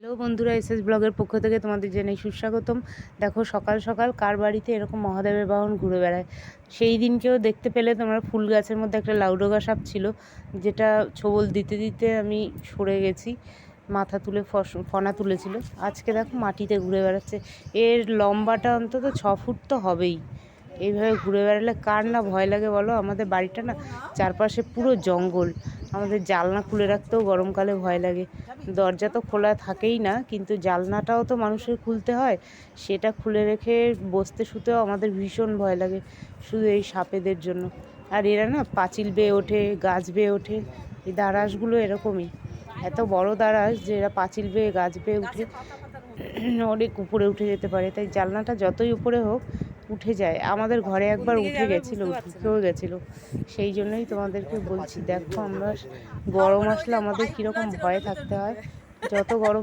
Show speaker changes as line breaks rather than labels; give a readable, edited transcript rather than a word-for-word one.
Hello বন্ধুরা, SS ব্লগের পক্ষ থেকে তোমাদের জানাই সুস্বাগতম। দেখো সকাল সকাল কার বাড়িতে এরকম মহাদেবের বাহন ঘুরে বেড়ায়। সেই দিনকেও দেখতে পেলে তোমরা, ফুল গাছের মধ্যে একটা লাউডোগা সাপ ছিল, যেটা ছোবল দিতে দিতে আমি সরে গেছি, মাথা তুলে ফনা তুলেছিল। আজকে দেখো মাটিতে ঘুরে বেড়াচ্ছে। এর লম্বাটা অন্তত 6 ফুট তো হবেই। এইভাবে ঘুরে বেড়ালে কার না ভয় লাগে বলো? আমাদের বাড়িটা না চারপাশে পুরো জঙ্গল। আমাদের জানলা খুলে রাখতেও গরমকালে ভয় লাগে। দরজা তো খোলা থাকেই না, কিন্তু জানলাটাও তো মানুষের খুলতে হয়। সেটা খুলে রেখে বসতে শুতেও আমাদের ভীষণ ভয় লাগে, শুধু এই সাপেদের জন্য। আর এরা না পাঁচিল বেয়ে ওঠে, গাছ বেয়ে ওঠে। এই দারাসগুলো এরকমই, এত বড় দারাস যে এরা পাঁচিল বেয়ে গাছ বেয়ে উঠে অনেক উপরে উঠে যেতে পারে। তাই জানলাটা যতই উপরে হোক উঠে যায়। আমাদের ঘরে একবার উঠে গেছিলো, ঢুকেও গেছিলো। সেই জন্যই তোমাদেরকে বলছি, দেখো আমরা গরম আসলে আমাদের কীরকম ভয়ে থাকতে হয়। যত গরম